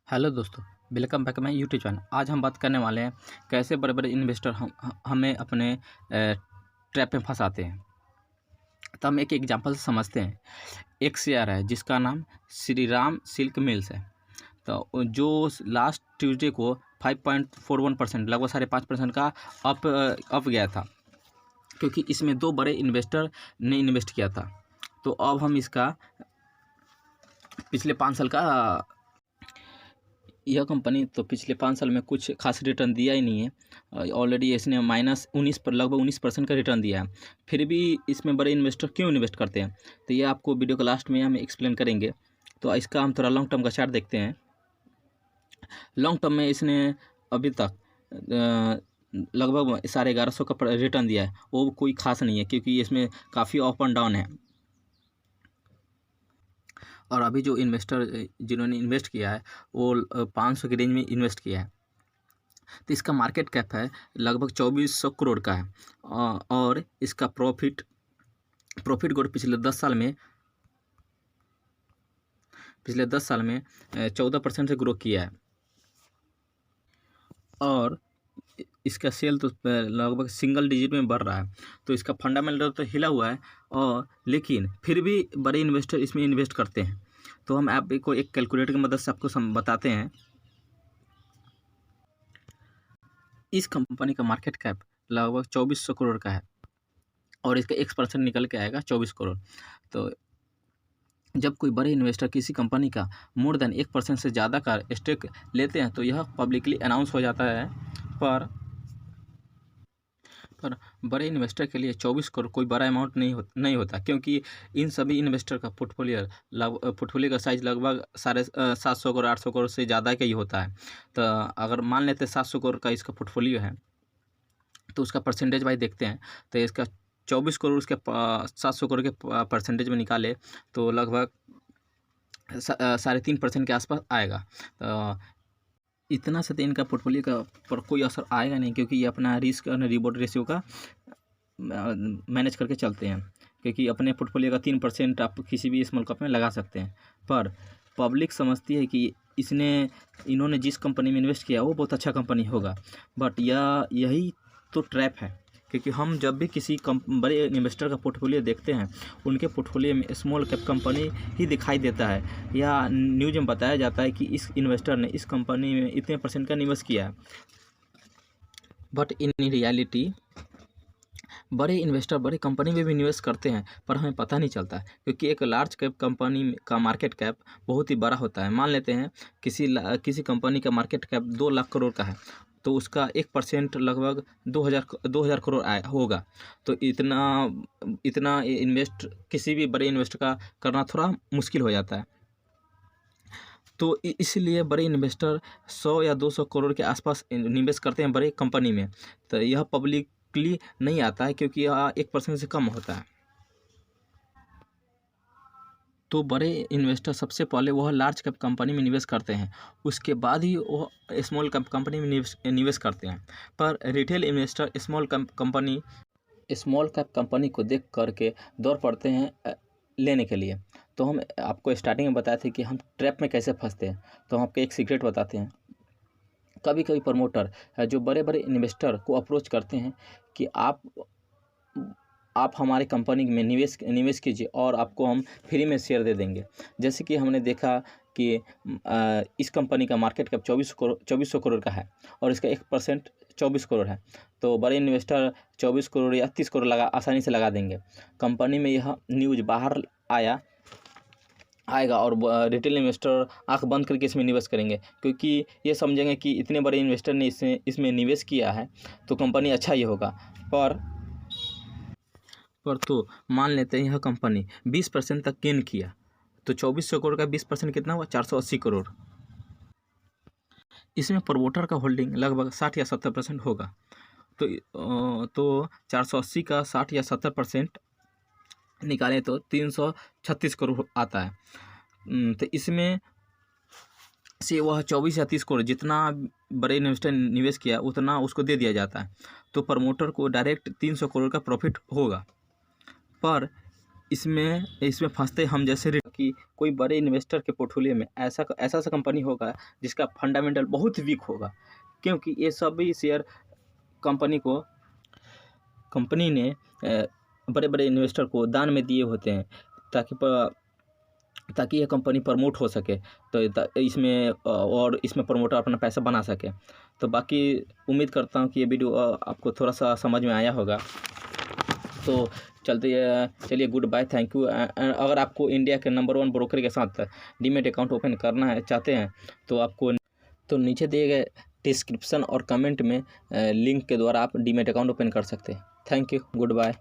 Hello दोस्तों, welcome back my YouTube channel. आज हम बात करने वाले हैं कैसे बड़े बड़े इन्वेस्टर हमें अपने ट्रैप में फंसाते हैं। तो हम एक एग्जांपल से समझते हैं। एक शेयर है जिसका नाम श्री राम सिल्क मिल्स है। तो जो लास्ट ट्यूसडे को 5.41% लगभग 5.5% का अप गया था, क्योंकि इसमें दो बड़े इन्वेस्टर ने इन्वेस्ट किया था। तो अब हम इसका पिछले 5 साल का यह कंपनी तो पिछले 5 साल में कुछ खास रिटर्न दिया ही नहीं है। ऑलरेडी इसने -19 पर लगभग 19% का रिटर्न दिया है। फिर भी इसमें बड़े इन्वेस्टर क्यों इन्वेस्ट करते हैं, तो ये आपको वीडियो के लास्ट में हम एक्सप्लेन करेंगे। तो इसका हम थोड़ा लॉन्ग टर्म का चार्ट देखते हैं। लॉन्ग टर्म में इसने अभी तक लगभग 1150 का रिटर्न दिया है। वो कोई खास नहीं है, क्योंकि इसमें काफ़ी अप एंड डाउन है। और अभी जो इन्वेस्टर जिन्होंने इन्वेस्ट किया है वो 500 की रेंज में इन्वेस्ट किया है। तो इसका मार्केट कैप है लगभग 2400 करोड़ का है। और इसका प्रॉफिट ग्रोथ पिछले 10 साल में 14% से ग्रो किया है। और इसका सेल तो लगभग सिंगल डिजिट में बढ़ रहा है। तो इसका फंडामेंटल तो हिला हुआ है, और लेकिन फिर भी बड़े इन्वेस्टर इसमें इन्वेस्ट करते हैं। तो हम आपको एक कैलकुलेटर की मदद से आपको बताते हैं। इस कंपनी का मार्केट कैप लगभग 2400 करोड़ का है, और इसका 1% निकल के आएगा 24 करोड़। तो जब कोई बड़े इन्वेस्टर किसी कंपनी का मोर देन 1% से ज़्यादा का स्टेक लेते हैं तो यह पब्लिकली अनाउंस हो जाता है। पर बड़े इन्वेस्टर के लिए 24 करोड़ कोई बड़ा अमाउंट नहीं होता, क्योंकि इन सभी इन्वेस्टर का पोर्टफोलियो का साइज़ लगभग 750 करोड़ 800 करोड़ से ज़्यादा का ही होता है। तो अगर मान लेते 700 करोड़ का इसका पोर्टफोलियो है, तो उसका परसेंटेज वाइज देखते हैं। तो इसका 24 करोड़ उसके 700 करोड़ के परसेंटेज में निकाले तो लगभग 3.5% के आसपास आएगा। तो इतना से तो इनका पोर्टफोलियो का पर कोई असर आएगा नहीं, क्योंकि ये अपना रिस्क और रिवॉर्ड रेशियो का मैनेज करके चलते हैं। क्योंकि अपने पोर्टफोलियो का 3% आप किसी भी स्मॉल कैप में लगा सकते हैं। पर पब्लिक समझती है कि इन्होंने जिस कंपनी में इन्वेस्ट किया वो बहुत अच्छा कंपनी होगा। बट यही तो ट्रैप है, क्योंकि हम जब भी किसी बड़े इन्वेस्टर का पोर्टफोलियो देखते हैं, उनके पोर्टफोलियो में स्मॉल कैप कंपनी ही दिखाई देता है, या न्यूज़ में बताया जाता है कि इस इन्वेस्टर ने इस कंपनी में इतने % का निवेश किया है। बट इन रियलिटी बड़े इन्वेस्टर बड़े कंपनी में भी निवेश करते हैं, पर हमें पता नहीं चलता, क्योंकि एक लार्ज कैप कंपनी का मार्केट कैप बहुत ही बड़ा होता है। मान लेते हैं किसी कंपनी का मार्केट कैप 2 लाख करोड़ का है, तो उसका 1% लगभग 2000 करोड़ होगा। तो इतना इन्वेस्ट किसी भी बड़े इन्वेस्टर का करना थोड़ा मुश्किल हो जाता है। तो इसलिए बड़े इन्वेस्टर 100 या 200 करोड़ के आसपास निवेश करते हैं बड़े कंपनी में। तो यह पब्लिकली नहीं आता है, क्योंकि यह 1% से कम होता है। तो बड़े इन्वेस्टर सबसे पहले वह लार्ज कैप कंपनी में निवेश करते हैं, उसके बाद ही वह स्मॉल कैप कंपनी में निवेश करते हैं। पर retail investor small cap company को देख करके दौड़ पड़ते हैं लेने के लिए। तो हम आपको स्टार्टिंग में बताए थे कि हम ट्रैप में कैसे फंसते हैं। तो हम आपको एक सीक्रेट बताते हैं। कभी कभी प्रमोटर है जो बड़े बड़े इन्वेस्टर को अप्रोच करते हैं कि आप हमारे कंपनी में निवेश कीजिए और आपको हम फ्री में शेयर दे देंगे। जैसे कि हमने देखा कि इस कंपनी का मार्केट कैप 2400 करोड़ का है, और इसका 1% 24 करोड़ है। तो बड़े इन्वेस्टर 24 करोड़ या 30 करोड़ आसानी से लगा देंगे। कंपनी में यह न्यूज़ बाहर आएगा और रिटेल इन्वेस्टर आंख बंद करके इसमें निवेश करेंगे, क्योंकि ये समझेंगे कि इतने बड़े इन्वेस्टर ने इसमें निवेश किया है तो कंपनी अच्छा ही होगा। पर तो मान लेते हैं यह कंपनी 20% तक गेन किया, तो 2400 करोड़ का 20% कितना हुआ? 480 करोड़। इसमें प्रमोटर का होल्डिंग लगभग 60 या 70% होगा। तो 480 का 60 या 70% निकालें तो 336 करोड़ आता है। तो इसमें से वह 24 या 30 करोड़ जितना बड़े इन्वेस्टर ने निवेश किया उतना उसको दे दिया जाता है। तो प्रमोटर को डायरेक्ट 300 करोड़ का प्रॉफिट होगा। पर इसमें फंसते हम जैसे कि कोई बड़े इन्वेस्टर के पोर्टफोलियो में ऐसा कंपनी होगा जिसका फंडामेंटल बहुत वीक होगा, क्योंकि ये सभी शेयर कंपनी ने बड़े बड़े इन्वेस्टर को दान में दिए होते हैं ताकि यह कंपनी प्रमोट हो सके, तो इसमें प्रमोटर अपना पैसा बना सके। तो बाकी उम्मीद करता हूँ कि ये वीडियो आपको थोड़ा सा समझ में आया होगा। तो चलिए गुड बाय, थैंक यू। अगर आपको इंडिया के नंबर 1 ब्रोकर के साथ डीमैट अकाउंट ओपन करना है चाहते हैं तो नीचे दिए गए डिस्क्रिप्शन और कमेंट में लिंक के द्वारा आप डीमैट अकाउंट ओपन कर सकते हैं। Thank you, good bye.